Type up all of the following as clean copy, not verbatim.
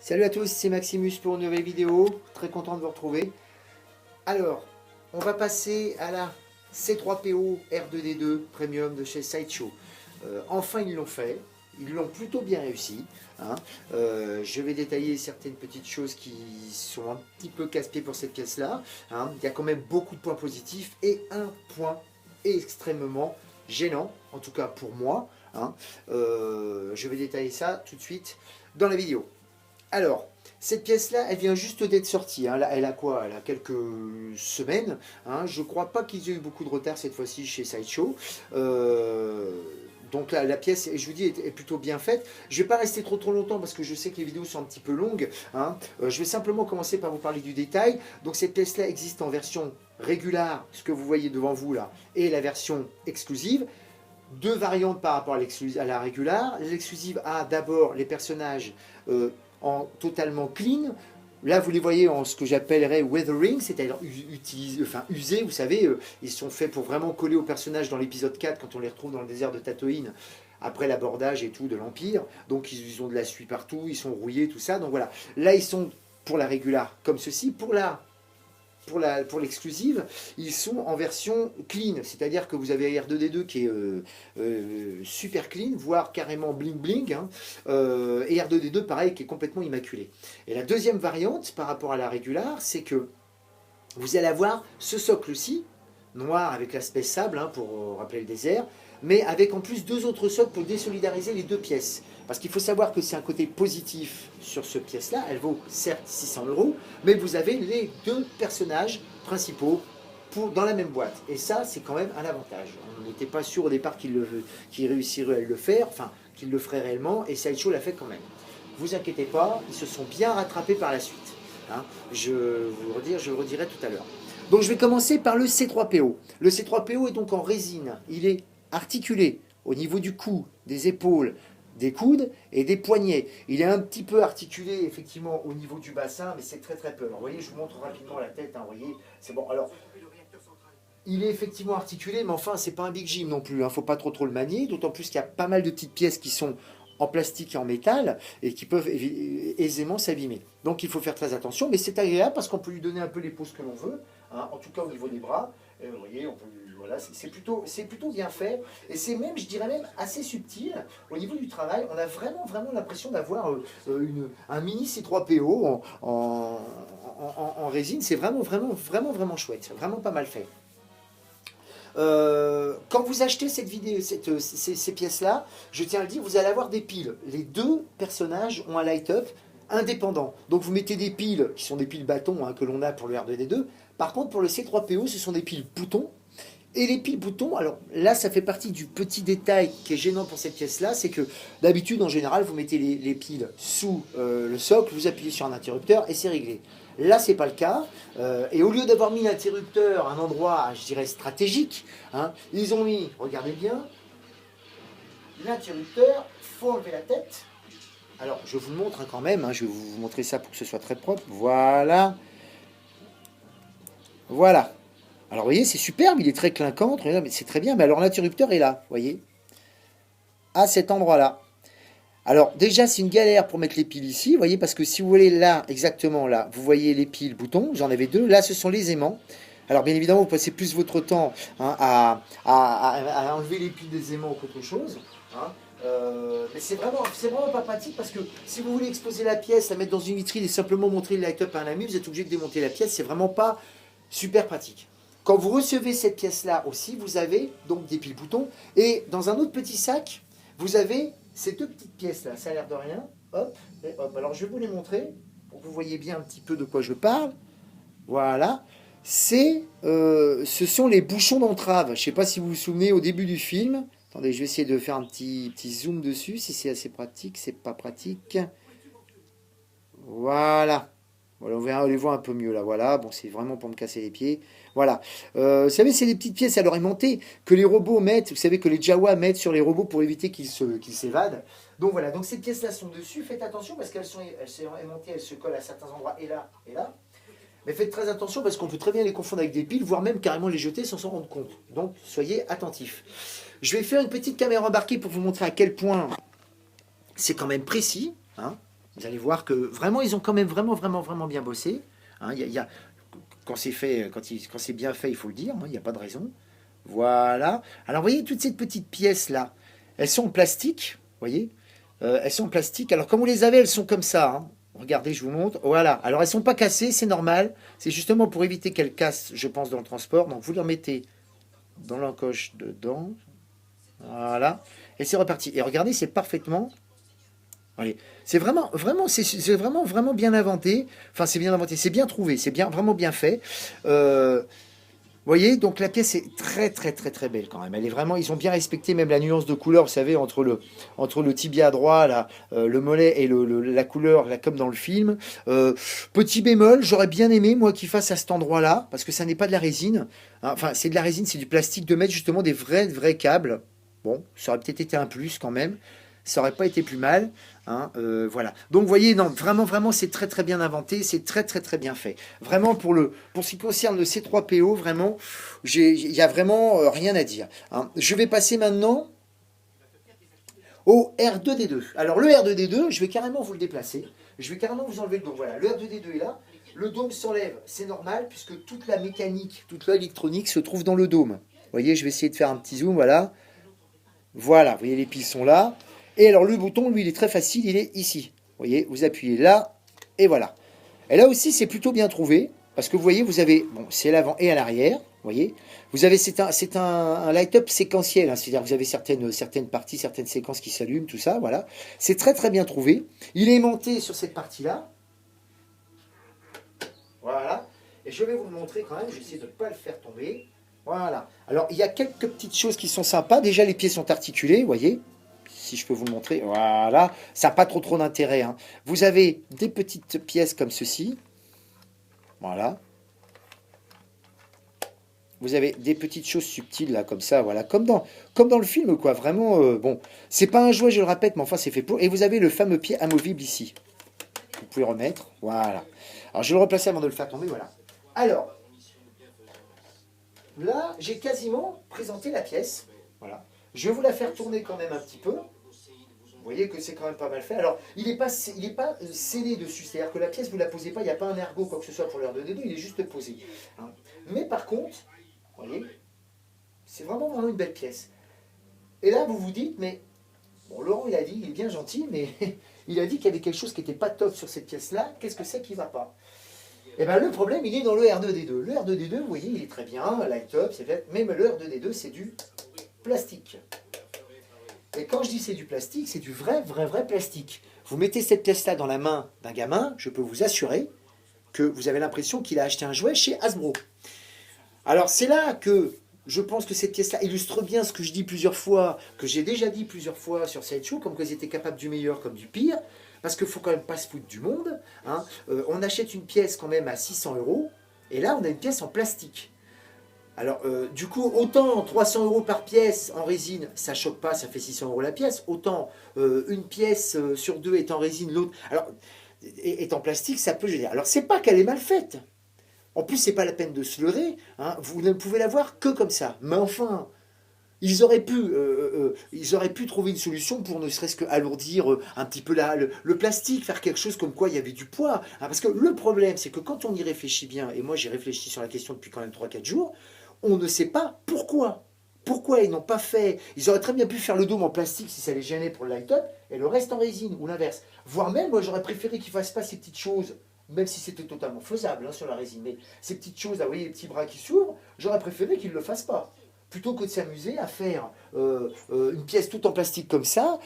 Salut à tous, c'est Maximus pour une nouvelle vidéo. Très content de vous retrouver. Alors, on va passer à la C3PO R2D2 Premium de chez Sideshow. Enfin, ils l'ont fait. Ils l'ont plutôt bien réussi. Hein. Je vais détailler certaines petites choses qui sont un petit peu casse-pieds pour cette pièce-là. Hein. Il y a quand même beaucoup de points positifs et un point extrêmement gênant, en tout cas pour moi. Hein. Je vais détailler ça tout de suite dans la vidéo. Alors, cette pièce-là, elle vient juste d'être sortie. Hein. Elle a quoi? Elle a quelques semaines. Hein. Je ne crois pas qu'ils aient eu beaucoup de retard cette fois-ci chez Sideshow. Donc là, la pièce, je vous dis, est plutôt bien faite. Je ne vais pas rester trop longtemps parce que je sais que les vidéos sont un petit peu longues. Hein. Je vais simplement commencer par vous parler du détail. Donc cette pièce-là existe en version régulière, ce que vous voyez devant vous là, et la version exclusive. Deux variantes par rapport à la régulière. L'exclusive a d'abord les personnages en totalement clean. Là, vous les voyez en ce que j'appellerais weathering, c'est-à-dire usés, vous savez, ils sont faits pour vraiment coller aux personnages dans l'épisode 4, quand on les retrouve dans le désert de Tatooine, après l'abordage et tout de l'Empire. Donc, ils ont de la suie partout, ils sont rouillés, tout ça. Donc voilà, là, ils sont pour la régulière comme ceci. Pour l'exclusive, ils sont en version clean, c'est-à-dire que vous avez R2D2 qui est super clean, voire carrément bling bling, hein, et R2D2 pareil qui est complètement immaculé. Et la deuxième variante par rapport à la régulière, c'est que vous allez avoir ce socle-ci, noir avec l'aspect sable, hein, pour rappeler le désert, mais avec en plus deux autres socles pour désolidariser les deux pièces. Parce qu'il faut savoir que c'est un côté positif sur ce pièce-là. Elle vaut certes 600 €, mais vous avez les deux personnages principaux dans la même boîte. Et ça, c'est quand même un avantage. On n'était pas sûr au départ qu'il réussirait à le faire, enfin, qu'il le ferait réellement, et Sideshow l'a fait quand même. Vous inquiétez pas, ils se sont bien rattrapés par la suite. Hein. Je le redirai tout à l'heure. Donc je vais commencer par le C3PO. Le C3PO est donc en résine. Il est articulé au niveau du cou, des épaules, des coudes et des poignets. Il est un petit peu articulé effectivement au niveau du bassin, mais c'est très très peu. Alors, vous voyez, je vous montre rapidement la tête. Hein, vous voyez, c'est bon. Alors, il est effectivement articulé, mais enfin, c'est pas un Big Jim non plus. Hein, faut pas trop le manier, d'autant plus qu'il y a pas mal de petites pièces qui sont en plastique et en métal et qui peuvent aisément s'abîmer. Donc il faut faire très attention, mais c'est agréable parce qu'on peut lui donner un peu les poses que l'on veut, hein, en tout cas au niveau des bras. Et vous voyez, voilà, c'est plutôt bien fait et c'est même, je dirais même, assez subtil au niveau du travail. On a vraiment l'impression d'avoir un mini C3PO en résine. C'est vraiment chouette, c'est vraiment pas mal fait. Quand vous achetez ces pièces-là, je tiens à le dire, vous allez avoir des piles. Les deux personnages ont un light-up indépendant. Donc vous mettez des piles, qui sont des piles bâtons, hein, que l'on a pour le R2D2. Par contre, pour le C3PO, ce sont des piles boutons. Et les piles boutons, alors là, ça fait partie du petit détail qui est gênant pour cette pièce-là, c'est que d'habitude, en général, vous mettez les piles sous le socle, vous appuyez sur un interrupteur et c'est réglé. Là, c'est pas le cas. Et au lieu d'avoir mis l'interrupteur à un endroit, je dirais, stratégique, hein, ils ont mis, regardez bien, l'interrupteur, faut enlever la tête. Alors, je vous le montre hein, quand même, hein, je vais vous montrer ça pour que ce soit très propre. Voilà. Voilà. Alors, vous voyez, c'est superbe, il est très clinquant, mais c'est très bien. Mais alors, l'interrupteur est là, vous voyez, à cet endroit-là. Alors, déjà, c'est une galère pour mettre les piles ici, vous voyez, parce que si vous voulez là, exactement là, vous voyez les piles boutons, j'en avais deux. Là, ce sont les aimants. Alors, bien évidemment, vous passez plus votre temps hein, à enlever les piles des aimants qu'autre chose. Hein. Mais c'est vraiment pas pratique parce que si vous voulez exposer la pièce, la mettre dans une vitrine et simplement montrer le light-up à un ami, vous êtes obligé de démonter la pièce. C'est vraiment pas super pratique. Quand vous recevez cette pièce-là aussi, vous avez donc des piles boutons. Et dans un autre petit sac, vous avez ces deux petites pièces-là. Ça a l'air de rien. Hop, et hop. Alors, je vais vous les montrer pour que vous voyez bien un petit peu de quoi je parle. Voilà. Ce sont les bouchons d'entrave. Je ne sais pas si vous vous souvenez au début du film. Attendez, je vais essayer de faire un petit zoom dessus. Si c'est assez pratique, c'est pas pratique. Voilà. Voilà, on les voit un peu mieux là, voilà, bon c'est vraiment pour me casser les pieds, voilà. Vous savez, c'est des petites pièces alors aimantées que les robots mettent, vous savez que les Jawa mettent sur les robots pour éviter qu'ils s'évadent. Donc voilà, donc ces pièces là sont dessus, faites attention parce qu'elles sont aimantées, elles se collent à certains endroits et là, et là. Mais faites très attention parce qu'on peut très bien les confondre avec des piles, voire même carrément les jeter sans s'en rendre compte. Donc soyez attentifs. Je vais faire une petite caméra embarquée pour vous montrer à quel point c'est quand même précis, hein. Vous allez voir que vraiment, ils ont quand même vraiment bien bossé. Hein, quand c'est fait, quand c'est bien fait, il faut le dire, hein, il n'y a pas de raison. Voilà. Alors, vous voyez, toutes ces petites pièces-là, elles sont en plastique, vous voyez. Elles sont en plastique. Alors, comme vous les avez, elles sont comme ça. Hein. Regardez, je vous montre. Voilà. Alors, elles ne sont pas cassées, c'est normal. C'est justement pour éviter qu'elles cassent, je pense, dans le transport. Donc, vous les remettez dans l'encoche dedans. Voilà. Et c'est reparti. Et regardez, c'est parfaitement... Allez. C'est vraiment bien inventé. Enfin, c'est bien inventé, c'est bien trouvé, c'est bien, vraiment bien fait. Vous voyez, donc la pièce est très belle quand même. Elle est vraiment, ils ont bien respecté même la nuance de couleur, vous savez, entre le tibia droit, là, le mollet et la couleur, là, comme dans le film. Petit bémol, j'aurais bien aimé, moi, qu'il fasse à cet endroit-là, parce que ça n'est pas de la résine. Hein, enfin, c'est de la résine, c'est du plastique, de mettre justement des vrais câbles. Bon, ça aurait peut-être été un plus quand même. Ça aurait pas été plus mal. Hein, voilà. Donc, vous voyez, non, vraiment, c'est très bien inventé. C'est très bien fait. Vraiment, pour ce qui concerne le C3PO, vraiment, il n'y a vraiment rien à dire. Hein. Je vais passer maintenant au R2D2. Alors, le R2D2, je vais carrément vous le déplacer. Je vais carrément vous enlever le dôme. Voilà, le R2D2 est là. Le dôme s'enlève, c'est normal, puisque toute la mécanique, toute l'électronique se trouve dans le dôme. Vous voyez, je vais essayer de faire un petit zoom, voilà. Voilà, vous voyez, les piles sont là. Et alors le bouton, lui, il est très facile, il est ici. Vous voyez, vous appuyez là, et voilà. Et là aussi, c'est plutôt bien trouvé, parce que vous voyez, vous avez, bon, c'est à l'avant et à l'arrière, vous voyez. Vous avez, c'est un light-up séquentiel, hein, c'est-à-dire vous avez certaines parties, certaines séquences qui s'allument, tout ça, voilà. C'est très bien trouvé. Il est aimanté sur cette partie-là. Voilà. Et je vais vous le montrer quand même, je vais essayer de ne pas le faire tomber. Voilà. Alors, il y a quelques petites choses qui sont sympas. Déjà, les pieds sont articulés, vous voyez. Si je peux vous le montrer, voilà, ça n'a pas trop d'intérêt. Hein. Vous avez des petites pièces comme ceci, voilà. Vous avez des petites choses subtiles là, comme ça, voilà, comme dans le film, quoi. Vraiment, bon, c'est pas un jouet, je le répète, mais enfin c'est fait pour. Et vous avez le fameux pied amovible ici. Vous pouvez remettre, voilà. Alors je vais le replacer avant de le faire tomber, voilà. Alors, là, j'ai quasiment présenté la pièce, voilà. Je vais vous la faire tourner quand même un petit peu. Vous voyez que c'est quand même pas mal fait. Alors, il n'est pas scellé dessus. C'est-à-dire que la pièce, vous ne la posez pas, il n'y a pas un ergot, quoi que ce soit pour l'heure de D2, il est juste posé. Hein. Mais par contre, vous voyez, c'est vraiment une belle pièce. Et là, vous vous dites, mais, bon, Laurent, il a dit, il est bien gentil, mais il a dit qu'il y avait quelque chose qui n'était pas top sur cette pièce-là. Qu'est-ce que c'est qui ne va pas? Eh bien, le problème, il est dans le R2D2. Le R2D2, vous voyez, il est très bien, light up, c'est fait. Même le R2D2, c'est du plastique. Et quand je dis c'est du plastique, c'est du vrai plastique. Vous mettez cette pièce-là dans la main d'un gamin, je peux vous assurer que vous avez l'impression qu'il a acheté un jouet chez Hasbro. Alors c'est là que je pense que cette pièce-là illustre bien ce que je dis plusieurs fois, que j'ai déjà dit plusieurs fois sur Sideshow, comme qu'ils étaient capables du meilleur comme du pire, parce qu'il ne faut quand même pas se foutre du monde. Hein. On achète une pièce quand même à 600 €, et là on a une pièce en plastique. Alors, du coup, autant 300 € par pièce en résine, ça choque pas, ça fait 600 € la pièce. Autant une pièce sur deux est en résine, l'autre alors est en plastique, ça peut, je veux dire. Alors, c'est pas qu'elle est mal faite. En plus, c'est pas la peine de se leurrer. Hein, vous ne pouvez la voir que comme ça. Mais enfin, ils auraient pu trouver une solution pour ne serait-ce qu'alourdir un petit peu le plastique, faire quelque chose comme quoi il y avait du poids. Hein, parce que le problème, c'est que quand on y réfléchit bien, et moi j'ai réfléchi sur la question depuis quand même 3-4 jours, on ne sait pas pourquoi. Pourquoi ils n'ont pas fait... Ils auraient très bien pu faire le dôme en plastique si ça les gênait pour le light-up, et le reste en résine, ou l'inverse. Voire même, moi j'aurais préféré qu'ils ne fassent pas ces petites choses, même si c'était totalement faisable hein, sur la résine, mais ces petites choses, là, vous voyez, les petits bras qui s'ouvrent, j'aurais préféré qu'ils ne le fassent pas. Plutôt que de s'amuser à faire une pièce toute en plastique comme ça,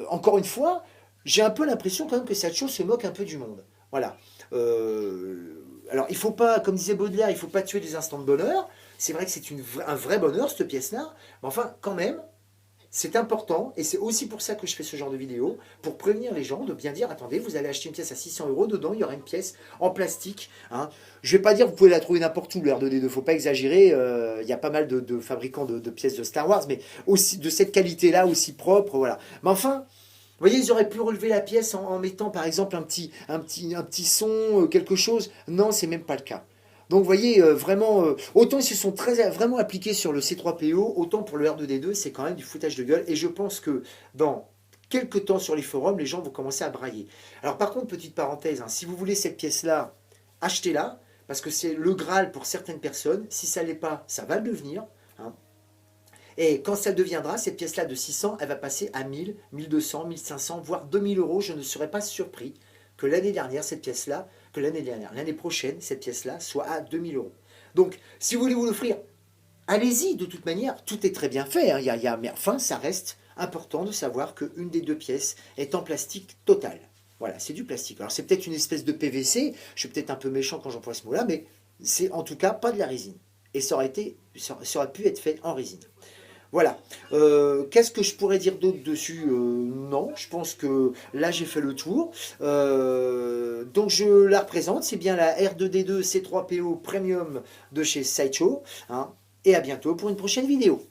encore une fois, j'ai un peu l'impression quand même que cette chose se moque un peu du monde. Voilà. Alors, il ne faut pas, comme disait Baudelaire, il ne faut pas tuer des instants de bonheur. C'est vrai que c'est un vrai bonheur, cette pièce-là. Mais enfin, quand même, c'est important. Et c'est aussi pour ça que je fais ce genre de vidéo, pour prévenir les gens de bien dire, attendez, vous allez acheter une pièce à 600 €, dedans, il y aura une pièce en plastique. Hein. Je ne vais pas dire que vous pouvez la trouver n'importe où, le R2D2, il ne faut pas exagérer. Il y a pas mal de fabricants de pièces de Star Wars, mais aussi de cette qualité-là, aussi propre. Voilà. Mais enfin... Vous voyez, ils auraient pu relever la pièce en mettant par exemple un petit son, quelque chose. Non, c'est même pas le cas. Donc vous voyez, vraiment, autant ils se sont vraiment appliqués sur le C3PO, autant pour le R2D2, c'est quand même du foutage de gueule. Et je pense que dans quelques temps sur les forums, les gens vont commencer à brailler. Alors par contre, petite parenthèse, hein, si vous voulez cette pièce-là, achetez-la, parce que c'est le Graal pour certaines personnes. Si ça ne l'est pas, ça va le devenir. Hein. Et quand ça deviendra, cette pièce-là de 600, elle va passer à 1000, 1200, 1500, voire 2000 euros. Je ne serais pas surpris que l'année dernière, cette pièce-là, que l'année prochaine, cette pièce-là soit à 2000 euros. Donc, si vous voulez vous l'offrir, allez-y, de toute manière, tout est très bien fait. Hein. Mais enfin, ça reste important de savoir qu'une des deux pièces est en plastique total. Voilà, c'est du plastique. Alors, c'est peut-être une espèce de PVC, je suis peut-être un peu méchant quand j'emploie ce mot-là, mais c'est en tout cas pas de la résine. Et ça aurait pu être fait en résine. Voilà. Qu'est-ce que je pourrais dire d'autre dessus Non, je pense que là j'ai fait le tour. Donc je la représente, c'est bien la R2D2 C3PO Premium de chez Sideshow. Hein, et à bientôt pour une prochaine vidéo.